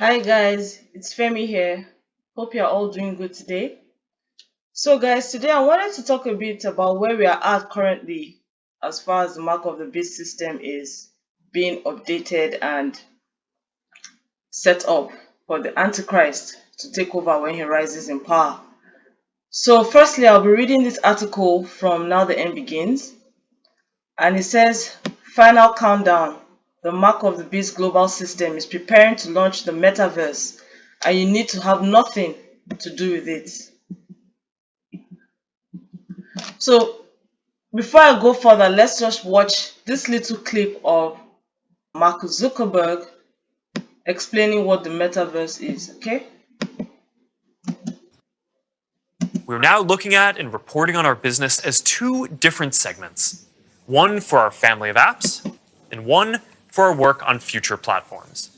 Hi guys, it's Femi here. Hope you're all doing good today. So guys, today I wanted to talk a bit about where we are at currently as far as the Mark of the Beast system is being updated and set up for the Antichrist to take over when he rises in power. So firstly, I'll be reading this article from Now the End Begins, and it says, Final countdown. The Mark of the Beast global system is preparing to launch the metaverse, and you need to have nothing to do with it. So, before I go further, let's just watch this little clip of Mark Zuckerberg explaining what the metaverse is, okay? We're now looking at and reporting on our business as two different segments, one for our family of apps and one for our work on future platforms.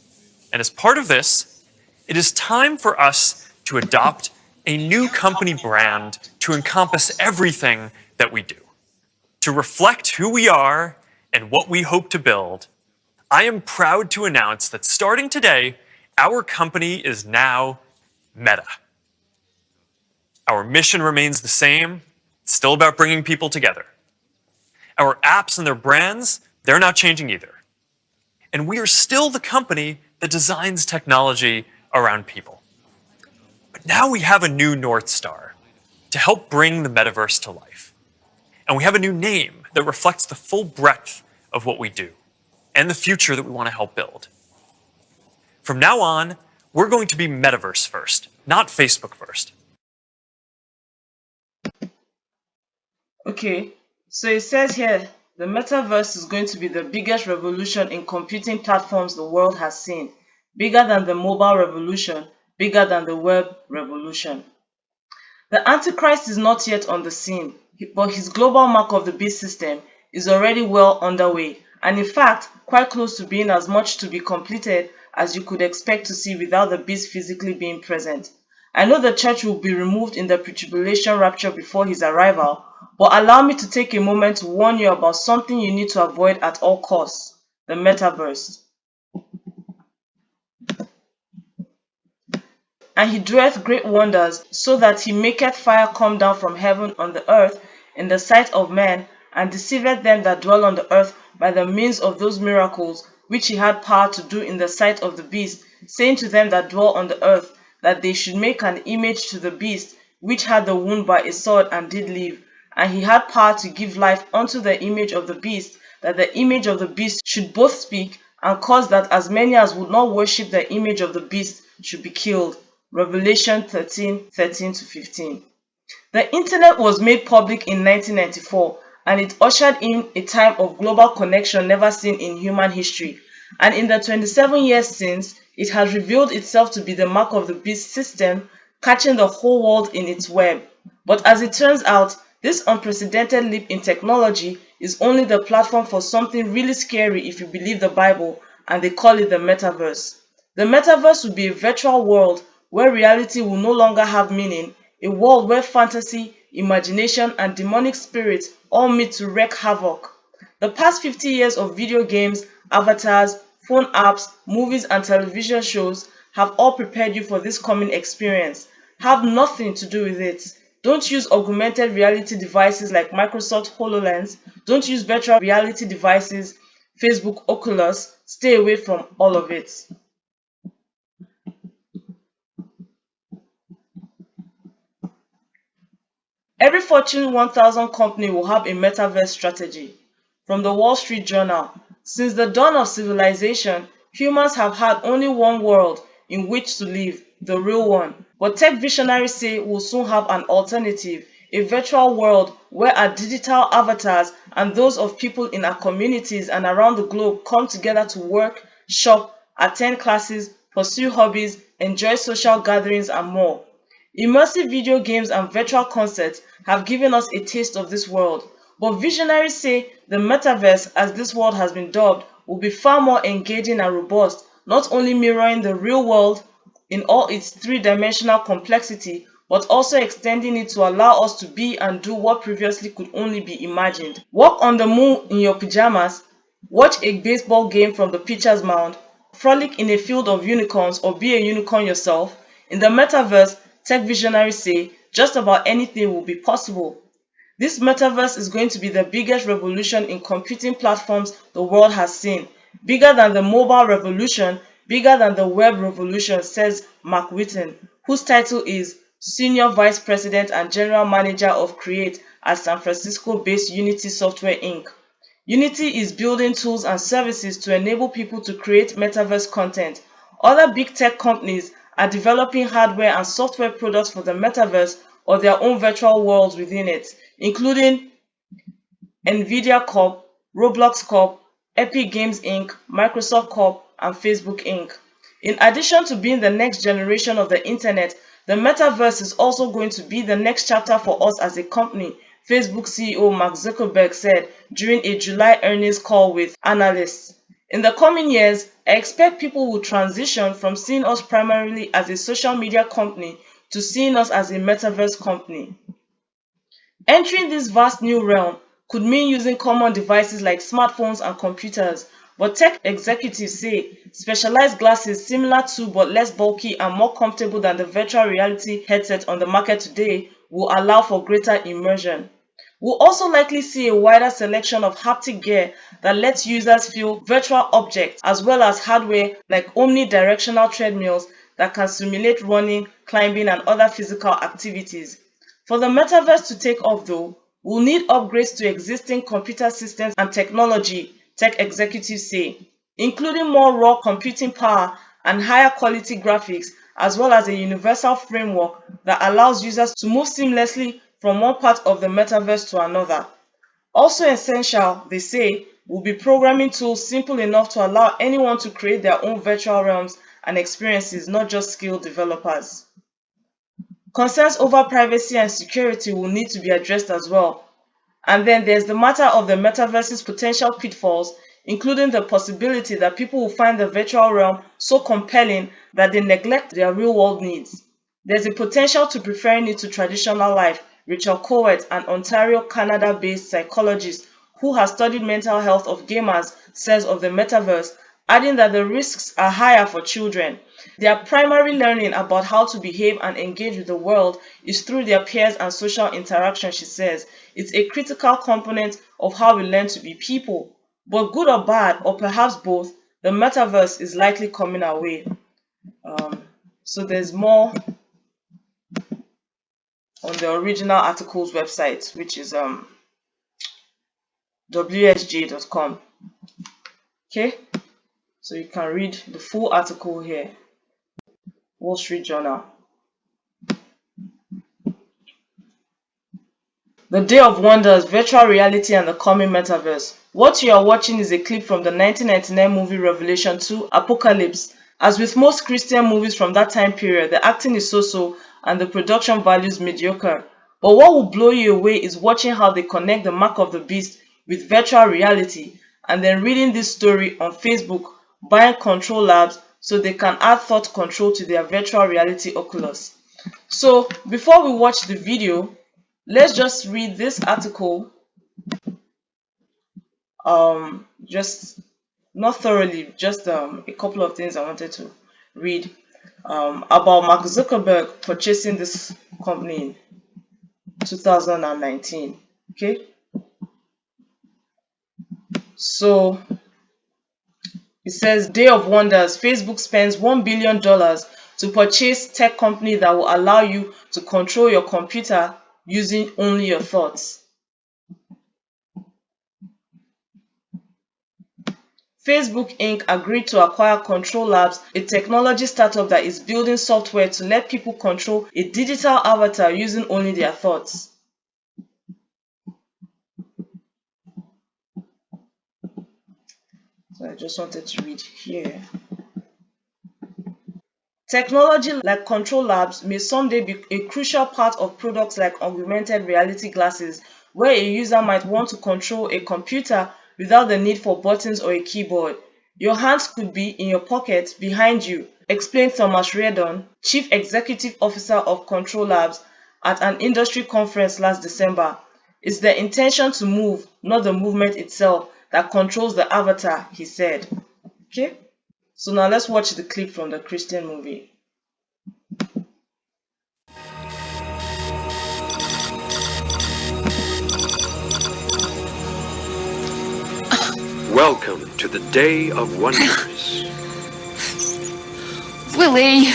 And as part of this, it is time for us to adopt a new company brand to encompass everything that we do. To reflect who we are and what we hope to build, I am proud to announce that starting today, our company is now Meta. Our mission remains the same. It's still about bringing people together. Our apps and their brands, they're not changing either. And we are still the company that designs technology around people. But now we have a new North Star to help bring the metaverse to life. And we have a new name that reflects the full breadth of what we do and the future that we want to help build. From now on, we're going to be metaverse first, not Facebook first. Okay, so it says here the metaverse is going to be the biggest revolution in computing platforms the world has seen, bigger than the mobile revolution, bigger than the web revolution. The Antichrist is not yet on the scene, but his global Mark of the Beast system is already well underway, and in fact, quite close to being as much to be completed as you could expect to see without the beast physically being present. I know the church will be removed in the pre-tribulation rapture before his arrival, but allow me to take a moment to warn you about something you need to avoid at all costs: the metaverse. And he doeth great wonders, so that he maketh fire come down from heaven on the earth in the sight of men, and deceiveth them that dwell on the earth by the means of those miracles which he had power to do in the sight of the beast, saying to them that dwell on the earth, that they should make an image to the beast, which had the wound by a sword and did live. And he had power to give life unto the image of the beast, that the image of the beast should both speak, and cause that as many as would not worship the image of the beast should be killed. Revelation 13:13-15. The internet was made public in 1994, and it ushered in a time of global connection never seen in human history. And in the 27 years since, it has revealed itself to be the Mark of the Beast system, catching the whole world in its web. But as it turns out, this unprecedented leap in technology is only the platform for something really scary if you believe the Bible, and they call it the metaverse. The metaverse will be a virtual world where reality will no longer have meaning, a world where fantasy, imagination, and demonic spirits all meet to wreak havoc. The past 50 years of video games, avatars, phone apps, movies, and television shows have all prepared you for this coming experience. Have nothing to do with it. Don't use augmented reality devices like Microsoft HoloLens. Don't use virtual reality devices, Facebook Oculus. Stay away from all of it. Every Fortune 1000 company will have a metaverse strategy. From the Wall Street Journal, since the dawn of civilization, humans have had only one world in which to live, the real one. But tech visionaries say we'll soon have an alternative, a virtual world where our digital avatars and those of people in our communities and around the globe come together to work, shop, attend classes, pursue hobbies, enjoy social gatherings, and more. Immersive video games and virtual concerts have given us a taste of this world, but visionaries say the metaverse, as this world has been dubbed, will be far more engaging and robust, not only mirroring the real world in all its three-dimensional complexity, but also extending it to allow us to be and do what previously could only be imagined. Walk on the moon in your pajamas, watch a baseball game from the pitcher's mound, frolic in a field of unicorns or be a unicorn yourself? In the metaverse, tech visionaries say just about anything will be possible. This metaverse is going to be the biggest revolution in computing platforms the world has seen. Bigger than the mobile revolution, bigger than the web revolution, says Mark Whitten, whose title is Senior Vice President and General Manager of Create at San Francisco-based Unity Software Inc. Unity is building tools and services to enable people to create metaverse content. Other big tech companies are developing hardware and software products for the metaverse or their own virtual worlds within it, including Nvidia Corp, Roblox Corp, Epic Games Inc., Microsoft Corp., and Facebook Inc. In addition to being the next generation of the internet, the metaverse is also going to be the next chapter for us as a company, Facebook CEO Mark Zuckerberg said during a July earnings call with analysts. In the coming years, I expect people will transition from seeing us primarily as a social media company to seeing us as a metaverse company. Entering this vast new realm could mean using common devices like smartphones and computers, but tech executives say specialized glasses similar to but less bulky and more comfortable than the virtual reality headset on the market today will allow for greater immersion. We'll also likely see a wider selection of haptic gear that lets users feel virtual objects, as well as hardware like omnidirectional treadmills that can simulate running, climbing, and other physical activities. For the metaverse to take off though, we'll need upgrades to existing computer systems and technology, tech executives say, including more raw computing power and higher quality graphics, as well as a universal framework that allows users to move seamlessly from one part of the metaverse to another. Also essential, they say, will be programming tools simple enough to allow anyone to create their own virtual realms and experiences, not just skilled developers. Concerns over privacy and security will need to be addressed as well. And then there's the matter of the metaverse's potential pitfalls, including the possibility that people will find the virtual realm so compelling that they neglect their real-world needs. There's a potential to preferring it to traditional life, Rachel Cowett, an Ontario, Canada-based psychologist who has studied mental health of gamers, says of the metaverse, adding that the risks are higher for children. Their primary learning about how to behave and engage with the world is through their peers and social interaction, she says. It's a critical component of how we learn to be people. But good or bad, or perhaps both, the metaverse is likely coming our way. So there's more on the original article's website, which is wsj.com. Okay, so you can read the full article here. Wall Street Journal. The Day of Wonders, Virtual Reality and the Coming Metaverse. What you are watching is a clip from the 1999 movie Revelation 2 Apocalypse. As with most Christian movies from that time period, the acting is so-so and the production values mediocre. But what will blow you away is watching how they connect the mark of the beast with virtual reality and then reading this story on Facebook, buying Control Labs so they can add thought control to their virtual reality Oculus. So before we watch the video, let's just read this article, just not thoroughly, just a couple of things I wanted to read about Mark Zuckerberg purchasing this company in 2019. Okay, so it says, Day of Wonders, Facebook spends $1 billion to purchase tech company that will allow you to control your computer using only your thoughts. Facebook Inc. agreed to acquire Control Labs, a technology startup that is building software to let people control a digital avatar using only their thoughts. So I just wanted to read here. Technology like Control Labs may someday be a crucial part of products like augmented reality glasses, where a user might want to control a computer without the need for buttons or a keyboard. Your hands could be in your pocket behind you, explained Thomas Reardon, Chief Executive Officer of Control Labs, at an industry conference last December. It's the intention to move, not the movement itself, that controls the avatar, he said. Okay? So now let's watch the clip from the Christian movie. Welcome to the Day of Wonders. Willie!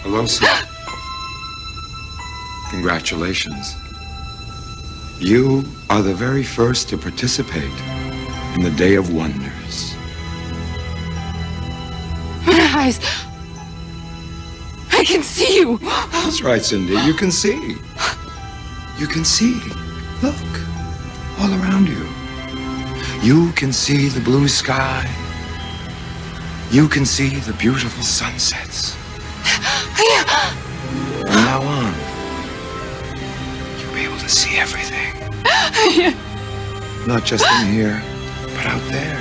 Hello, sir. Congratulations. You are the very first to participate in the Day of Wonders. My eyes! I can see you! That's right, Cindy. You can see. You can see. Look. All around you. You can see the blue sky. You can see the beautiful sunsets. From now on, you'll be able to see everything. Not just in here, but out there.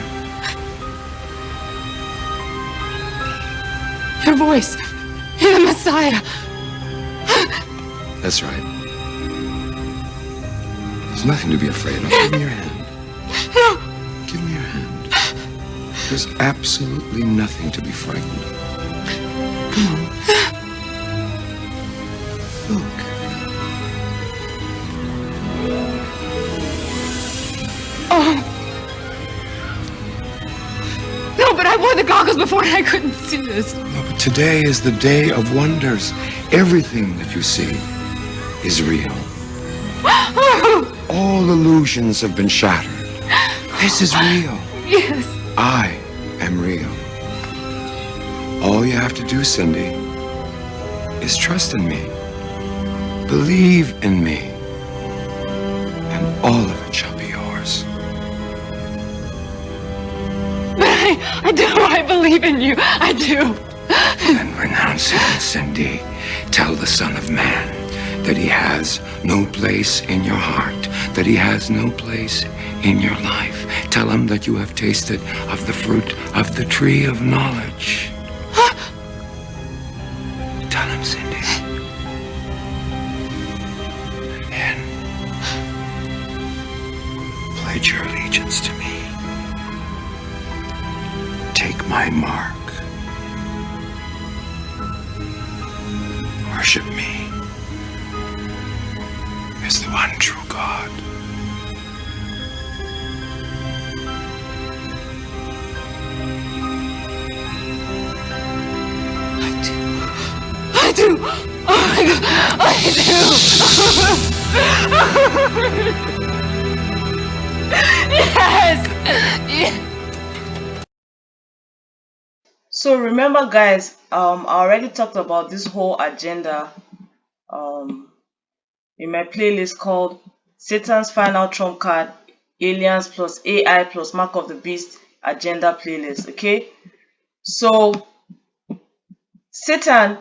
Your voice! You're the Messiah! That's right. There's nothing to be afraid of. Give me your hand. Give me your hand. There's absolutely nothing to be frightened of. Come on. Look. Oh! No, but I wore the goggles before and I couldn't see this. No, but today is the Day of Wonders. Everything that you see is real. All illusions have been shattered. This is real. Yes. I am real. All you have to do, Cindy, is trust in me. Believe in me. And all of it shall be yours. But I do. I believe in you. I do. Then renounce him, Cindy. Tell the Son of Man that he has no place in your heart, that he has no place in your life. Tell him that you have tasted of the fruit of the tree of knowledge. Tell him, Cindy. And then pledge your allegiance to me. Take my mark. Worship me as the one true God. I do. Oh my God. I do. Yes. So remember, guys, I already talked about this whole agenda in my playlist called Satan's Final Trump Card, Aliens plus AI plus Mark of the Beast Agenda playlist. Okay, so Satan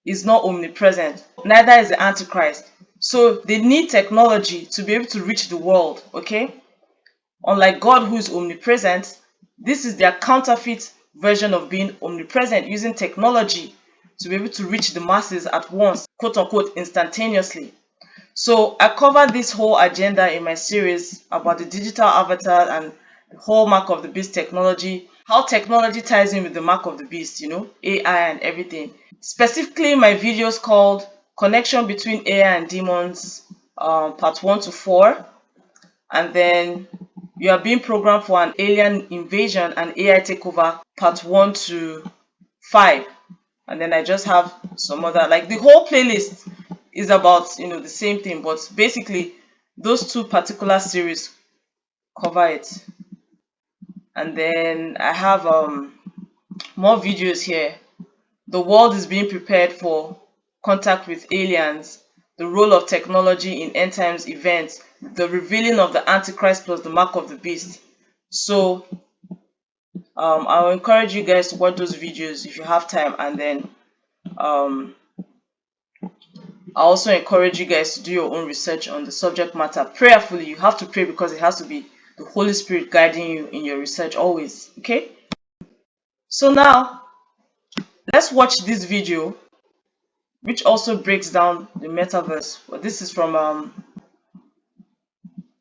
is not omnipresent, neither is the Antichrist. So they need technology to be able to reach the world. Okay, unlike God, who is omnipresent, this is their counterfeit version of being omnipresent, using technology to be able to reach the masses at once, quote unquote, instantaneously. So I covered this whole agenda in my series about the digital avatar and the whole Mark of the Beast technology, how technology ties in with the Mark of the Beast, AI and everything. Specifically, my videos called Connection Between AI and Demons, part 1 to 4, and then You Are Being Programmed for an Alien Invasion and AI Takeover, part 1 to 5. And then I just have some other, like the whole playlist is about, the same thing, but basically those two particular series cover it. And then I have more videos here. The world is being prepared for contact with aliens. the role of technology in end times events, the revealing of the Antichrist plus the mark of the beast. So I'll encourage you guys to watch those videos if you have time, and then I also encourage you guys to do your own research on the subject matter prayerfully. You have to pray because it has to be the Holy Spirit guiding you in your research always. Okay? So now let's watch this video, which also breaks down the metaverse. But this is from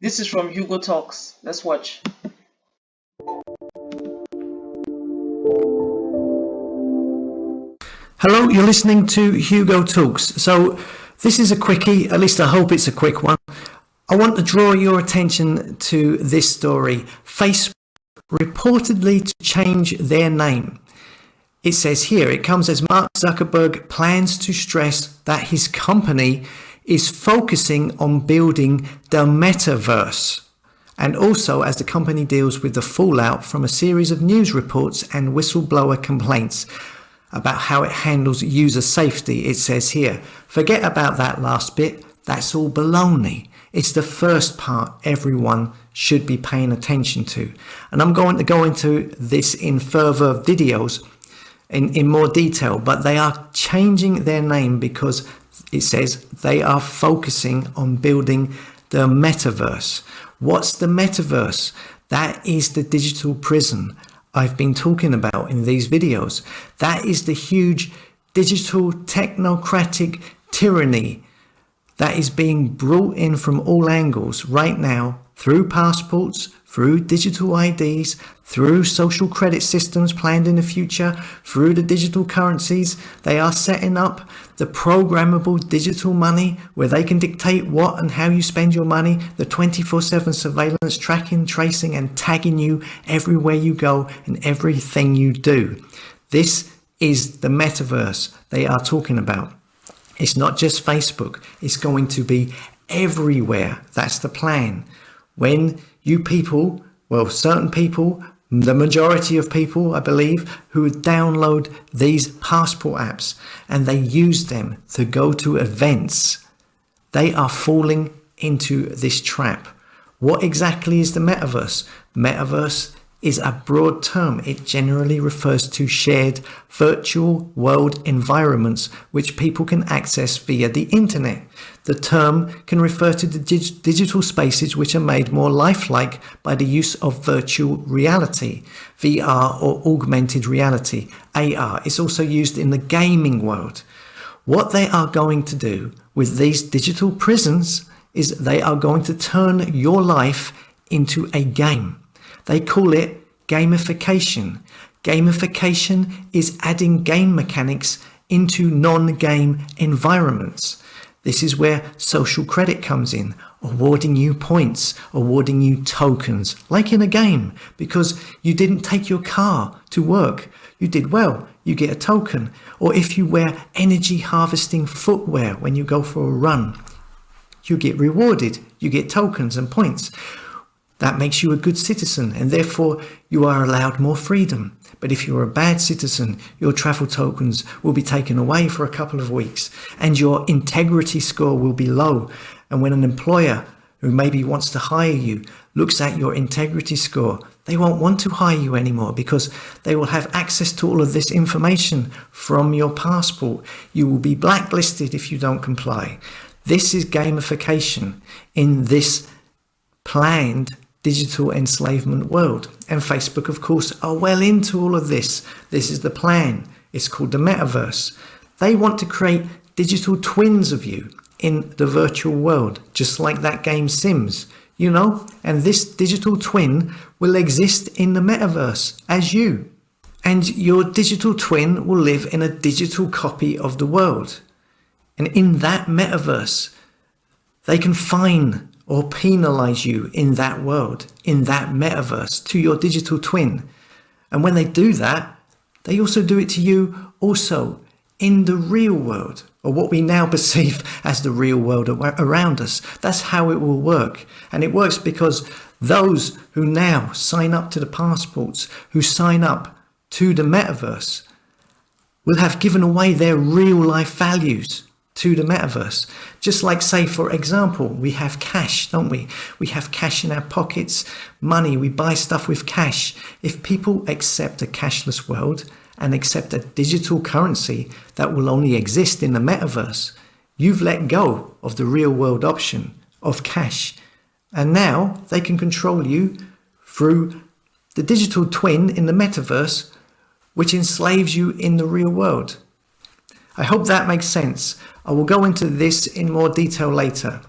Hugo Talks. Let's watch. Hello, you're listening to Hugo Talks. So this is a quickie, at least I hope it's a quick one. I want to draw your attention to this story. Facebook reportedly to change their name. It says here, it comes as Mark Zuckerberg plans to stress that his company is focusing on building the metaverse. And also as the company deals with the fallout from a series of news reports and whistleblower complaints about how it handles user safety. It says here, forget about that last bit. That's all baloney. It's the first part everyone should be paying attention to. And I'm going to go into this in further videos in more detail, but they are changing their name because it says they are focusing on building the metaverse. What's the metaverse? That is the digital prison I've been talking about in these videos. That is the huge digital technocratic tyranny that is being brought in from all angles right now through passports, through digital IDs, through social credit systems planned in the future, through the digital currencies. They are setting up the programmable digital money where they can dictate what and how you spend your money, the 24/7 surveillance, tracking, tracing and tagging you everywhere you go and everything you do. This is the metaverse they are talking about. It's not just Facebook. It's going to be everywhere. That's the plan. When you people, well, certain people, the majority of people, I believe, who download these passport apps and they use them to go to events, they are falling into this trap. What exactly is the metaverse? Metaverse is a broad term. It generally refers to shared virtual world environments which people can access via the internet. The term can refer to the digital spaces which are made more lifelike by the use of virtual reality, VR or augmented reality, AR. It's also used in the gaming world. What they are going to do with these digital prisons is they are going to turn your life into a game. They call it gamification. Gamification is adding game mechanics into non-game environments. This is where social credit comes in, awarding you points, awarding you tokens, like in a game, because you didn't take your car to work. You did well, you get a token. Or if you wear energy harvesting footwear when you go for a run, you get rewarded, you get tokens and points. That makes you a good citizen and therefore you are allowed more freedom. But if you're a bad citizen, your travel tokens will be taken away for a couple of weeks and your integrity score will be low. And when an employer who maybe wants to hire you looks at your integrity score, they won't want to hire you anymore because they will have access to all of this information from your passport. You will be blacklisted if you don't comply. This is gamification in this planned digital enslavement world. And Facebook, of course, are well into all of this. This is the plan. It's called the metaverse. They want to create digital twins of you in the virtual world, just like that game Sims, you know? And this digital twin will exist in the metaverse as you. And your digital twin will live in a digital copy of the world. And in that metaverse, they can fine or penalize you in that world, in that metaverse, to your digital twin. And when they do that, they also do it to you also in the real world, or what we now perceive as the real world around us. That's how it will work. And it works because those who now sign up to the passports, who sign up to the metaverse, will have given away their real life values. to the metaverse. Just like, say, for example, we have cash, don't we? We have cash in our pockets, money, we buy stuff with cash. If people accept a cashless world and accept a digital currency that will only exist in the metaverse, you've let go of the real world option of cash. And now they can control you through the digital twin in the metaverse, which enslaves you in the real world. I hope that makes sense. I will go into this in more detail later.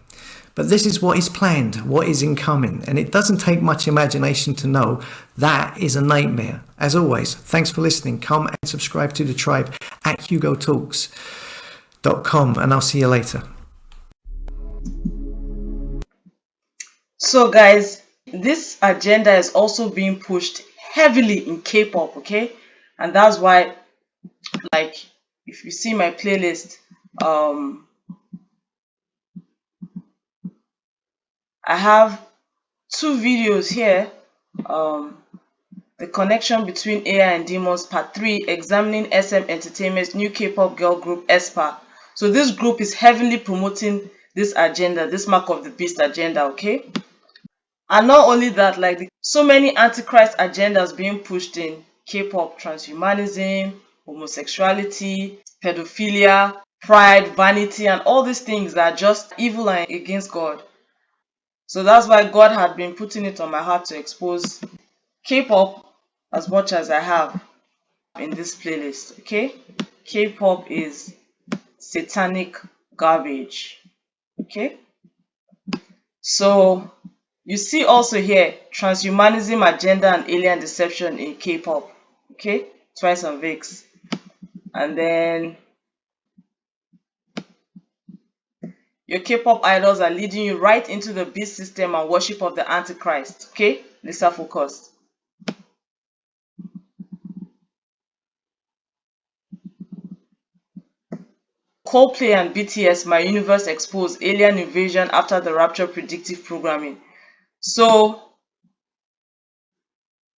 But this is what is planned, what is incoming, and it doesn't take much imagination to know that is a nightmare. As always, thanks for listening. Come and subscribe to the tribe at hugotalks.com, and I'll see you later. So guys, this agenda is also being pushed heavily in K-pop, okay? And that's why, like, if you see my playlist, I have 2 videos here. The connection between AI and demons, part 3, examining SM Entertainment's new K-pop girl group aespa. So this group is heavily promoting this agenda, this mark of the beast agenda, okay? And not only that, like, so many antichrist agendas being pushed in K-pop: transhumanism, homosexuality, pedophilia, pride, vanity, and all these things that are just evil and against God. So that's why God had been putting it on my heart to expose K-pop as much as I have in this playlist, okay? K-pop is satanic garbage, okay? So you see also here transhumanism agenda and alien deception in K-pop, okay? Twice on VIX. And then your K-pop idols are leading you right into the beast system and worship of the Antichrist, okay? Lisa focused. Coldplay and BTS, My Universe exposed alien invasion after the rapture predictive programming. So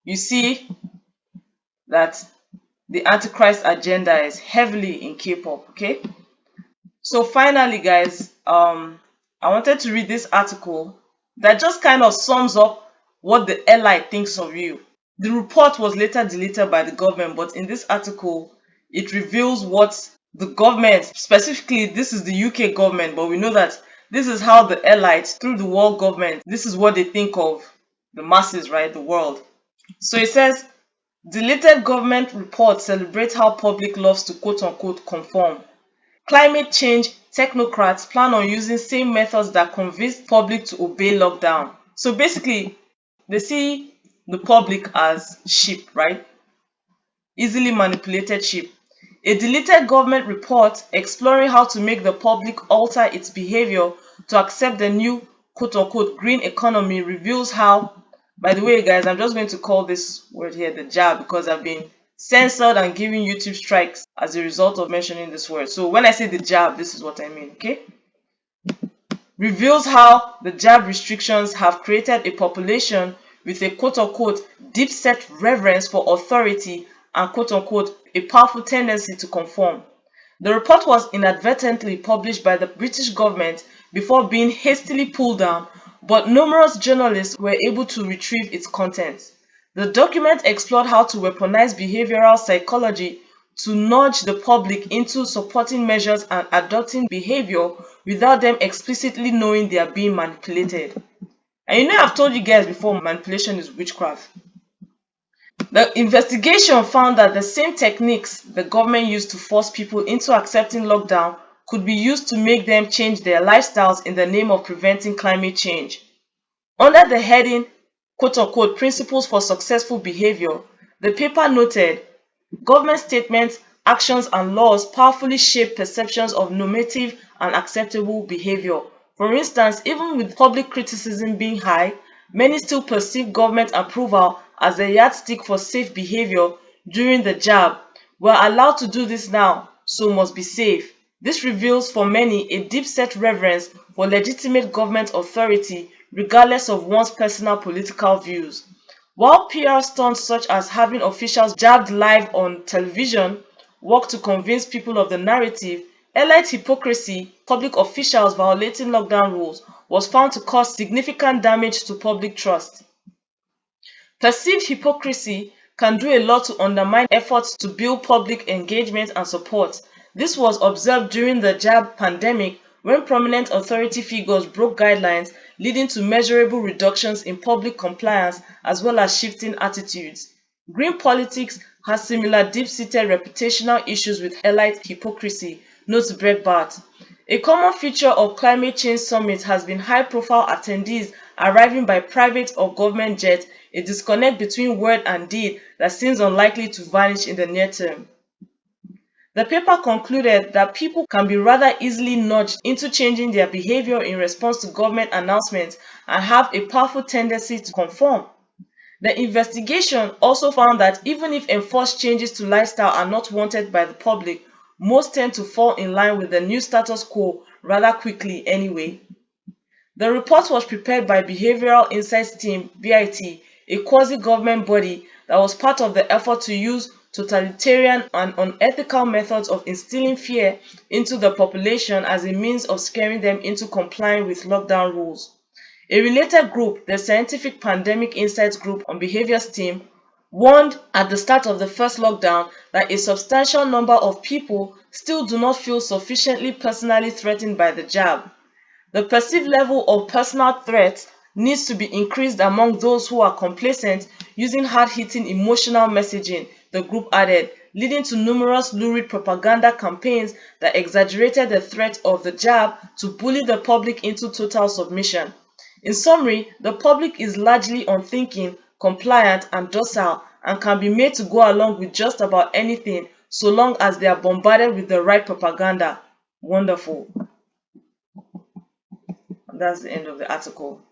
you see that the Antichrist agenda is heavily in K-pop, okay? So finally, guys, I wanted to read this article that just kind of sums up what the elite thinks of you. The report was later deleted by the government, but in this article, it reveals what the government, specifically this is the UK government, but we know that this is how the elites, through the world government, this is what they think of the masses, right? The world. So it says, deleted government report celebrates how public loves to quote-unquote conform. Climate change technocrats plan on using same methods that convinced public to obey lockdown. So basically, they see the public as sheep, right? Easily manipulated sheep. A deleted government report exploring how to make the public alter its behavior to accept the new quote-unquote green economy reveals how, by the way guys, I'm just going to call this word here the jab because I've been censored and giving YouTube strikes as a result of mentioning this word. So when I say the jab, this is what I mean, okay? Reveals how the jab restrictions have created a population with a quote-unquote deep-set reverence for authority and quote-unquote a powerful tendency to conform. The report was inadvertently published by the British government before being hastily pulled down, but numerous journalists were able to retrieve its contents. The document explored how to weaponize behavioral psychology to nudge the public into supporting measures and adopting behavior without them explicitly knowing they are being manipulated. And you know, I've told you guys before, manipulation is witchcraft. The investigation found that the same techniques the government used to force people into accepting lockdown could be used to make them change their lifestyles in the name of preventing climate change. Under the heading, quote-unquote, Principles for Successful Behavior, the paper noted, government statements, actions, and laws powerfully shape perceptions of normative and acceptable behavior. For instance, even with public criticism being high, many still perceive government approval as a yardstick for safe behavior during the jab. We're allowed to do this now, so must be safe. This reveals for many a deep-set reverence for legitimate government authority regardless of one's personal political views. While PR stunts such as having officials jabbed live on television work to convince people of the narrative, Elite hypocrisy, public officials violating lockdown rules, was found to cause significant damage to public trust. Perceived hypocrisy can do a lot to undermine efforts to build public engagement and support. This was observed during the jab pandemic when prominent authority figures broke guidelines, leading to measurable reductions in public compliance as well as shifting attitudes. Green politics has similar deep-seated reputational issues with elite hypocrisy, notes Breitbart. A common feature of climate change summits has been high-profile attendees arriving by private or government jet, a disconnect between word and deed that seems unlikely to vanish in the near term. The paper concluded that people can be rather easily nudged into changing their behavior in response to government announcements and have a powerful tendency to conform. The investigation also found that even if enforced changes to lifestyle are not wanted by the public, most tend to fall in line with the new status quo rather quickly anyway. The report was prepared by Behavioral Insights Team (BIT), a quasi-government body that was part of the effort to use totalitarian and unethical methods of instilling fear into the population as a means of scaring them into complying with lockdown rules. A related group, the Scientific Pandemic Insights Group on Behaviors Team, warned at the start of the first lockdown that a substantial number of people still do not feel sufficiently personally threatened by the jab. The perceived level of personal threat needs to be increased among those who are complacent, using hard-hitting emotional messaging, the group added, leading to numerous lurid propaganda campaigns that exaggerated the threat of the jab to bully the public into total submission. In summary, the public is largely unthinking, compliant, and docile, and can be made to go along with just about anything so long as they are bombarded with the right propaganda. Wonderful. That's the end of the article.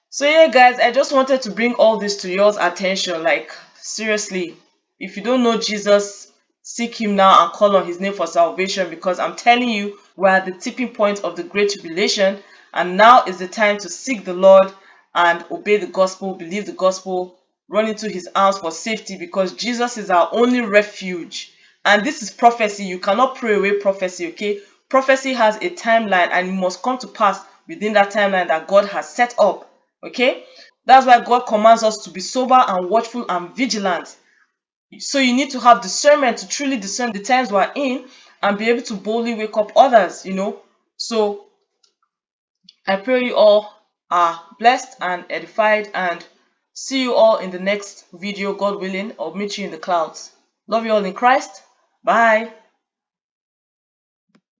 So yeah, guys, I just wanted to bring all this to your attention. Like, seriously, if you don't know Jesus, seek him now and call on his name for salvation, because I'm telling you, we're at the tipping point of the Great Tribulation, and now is the time to seek the Lord and obey the gospel, believe the gospel, run into his arms for safety, because Jesus is our only refuge. And this is prophecy. You cannot pray away prophecy, okay? Prophecy has a timeline, and it must come to pass within that timeline that God has set up, okay? That's why God commands us to be sober and watchful and vigilant. So you need to have discernment to truly discern the times we're in and be able to boldly wake up others, So I pray you all are blessed and edified, and see you all in the next video, God willing, or meet you in the clouds. Love you all in Christ. Bye.